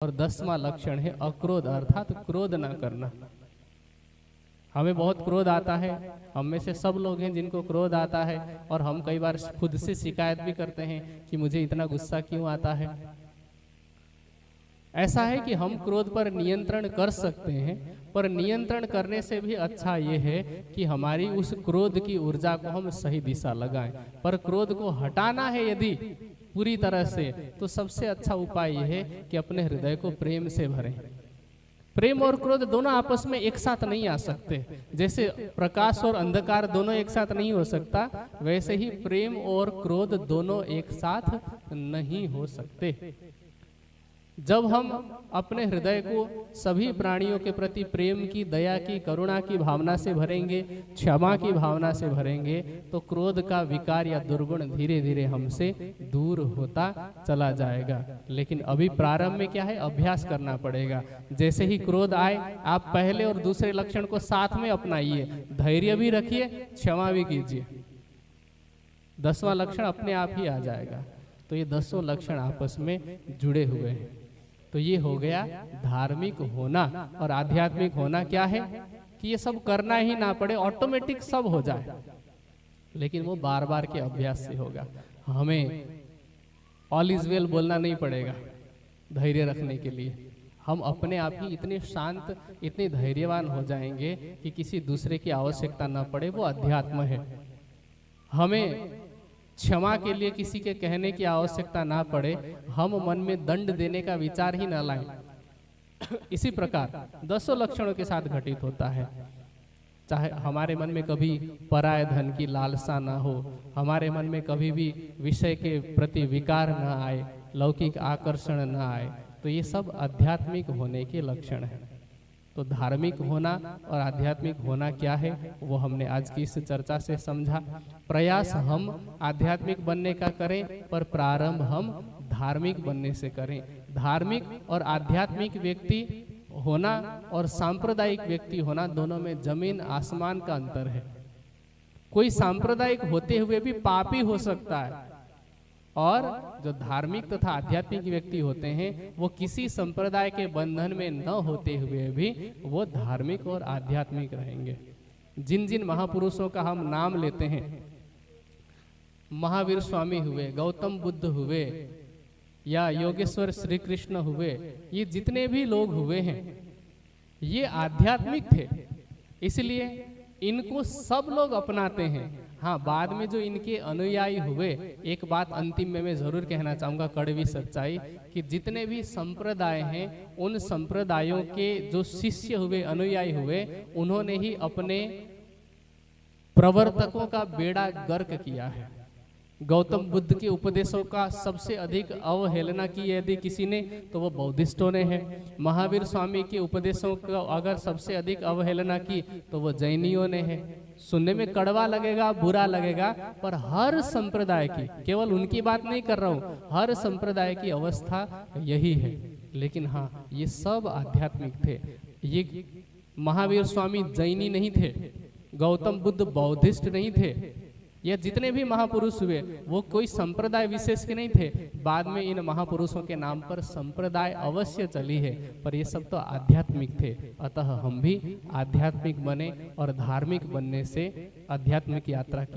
और 10वां लक्षण है अक्रोध, अर्थात क्रोध ना करना। हमें बहुत क्रोध आता है, हम में से सब लोग हैं जिनको क्रोध आता है, और हम कई बार खुद से शिकायत भी करते हैं कि मुझे इतना गुस्सा क्यों आता है। ऐसा है कि हम क्रोध पर नियंत्रण कर सकते हैं, पर नियंत्रण करने से भी अच्छा ये है कि हमारी उस क्रोध की ऊर्जा को हम सही दिशा लगाएं। पर क्रोध को हटाना है यदि पूरी तरह से, तो सबसे अच्छा उपाय यह है कि अपने हृदय को प्रेम से भरें। प्रेम और क्रोध दोनों आपस में एक साथ नहीं आ सकते। जैसे प्रकाश और अंधकार दोनों एक साथ नहीं हो सकता, वैसे ही प्रेम और क्रोध दोनों एक साथ नहीं हो सकते। जब हम अपने हृदय को सभी प्राणियों के प्रति प्रेम की, दया की, करुणा की भावना से भरेंगे, क्षमा की भावना से भरेंगे, तो क्रोध का विकार या दुर्गुण धीरे धीरे हमसे दूर होता चला जाएगा। लेकिन अभी प्रारंभ में क्या है, अभ्यास करना पड़ेगा। जैसे ही क्रोध आए, आप पहले और दूसरे लक्षण को साथ में अपनाइए, धैर्य भी रखिए, क्षमा भी कीजिए, 10वां लक्षण अपने आप ही आ जाएगा। तो ये 10 लक्षण आपस में जुड़े हुए हैं। तो ये हो गया धार्मिक होना। और आध्यात्मिक होना क्या है कि ये सब करना ही ना पड़े, ऑटोमेटिक सब हो जाए, लेकिन वो बार बार के अभ्यास से होगा। हमें ऑल इज वेल बोलना नहीं पड़ेगा धैर्य रखने के लिए। हम अपने आप ही इतने शांत, इतने धैर्यवान हो जाएंगे कि किसी दूसरे की आवश्यकता ना पड़े। वो अध्यात्म है। हमें क्षमा के लिए किसी के कहने की आवश्यकता ना पड़े, हम मन में दंड देने का विचार ही न लाएं। इसी प्रकार 10 लक्षणों के साथ घटित होता है। चाहे हमारे मन में कभी पराय धन की लालसा ना हो, हमारे मन में कभी भी विषय के प्रति विकार ना आए, लौकिक आकर्षण ना आए, तो ये सब आध्यात्मिक होने के लक्षण हैं। तो धार्मिक होना और आध्यात्मिक होना क्या है, वो हमने आज की इस चर्चा से समझा। प्रयास हम आध्यात्मिक बनने का करें, पर प्रारंभ हम धार्मिक बनने से करें। धार्मिक और आध्यात्मिक व्यक्ति होना और सांप्रदायिक व्यक्ति होना, दोनों में जमीन आसमान का अंतर है। कोई सांप्रदायिक होते हुए भी पापी हो सकता है, और जो धार्मिक तथा आध्यात्मिक व्यक्ति होते हैं, वो किसी संप्रदाय के बंधन में न होते हुए भी वो धार्मिक और आध्यात्मिक रहेंगे। जिन जिन महापुरुषों का हम नाम लेते हैं, महावीर स्वामी हुए, गौतम बुद्ध हुए, या योगेश्वर श्री कृष्ण हुए, ये जितने भी लोग हुए हैं, ये आध्यात्मिक थे, इसलिए इनको सब लोग अपनाते हैं। हाँ, बाद में जो इनके अनुयायी हुए, एक बात अंतिम में मैं जरूर कहना चाहूँगा, कड़वी सच्चाई, कि जितने भी संप्रदाय हैं, उन संप्रदायों के जो शिष्य हुए, अनुयायी हुए, उन्होंने ही अपने प्रवर्तकों का बेड़ा गर्क किया है। गौतम बुद्ध के उपदेशों का सबसे अधिक अवहेलना की यदि किसी ने, तो वो बौद्धिस्टों ने है। महावीर स्वामी के उपदेशों का अगर सबसे अधिक अवहेलना की, तो वो जैनियों ने है। सुनने में कड़वा लगेगा, बुरा लगेगा, पर हर संप्रदाय की, केवल उनकी बात नहीं कर रहा हूँ, हर संप्रदाय की अवस्था यही है। लेकिन हाँ, ये सब आध्यात्मिक थे। ये महावीर स्वामी जैनी नहीं थे, गौतम बुद्ध बौद्धिस्ट नहीं थे, ये जितने भी महापुरुष हुए वो कोई संप्रदाय विशेष के नहीं थे। बाद में इन महापुरुषों के नाम पर संप्रदाय अवश्य चली है, पर ये सब तो आध्यात्मिक थे। अतः हम भी आध्यात्मिक बने और धार्मिक बनने से आध्यात्मिक यात्रा की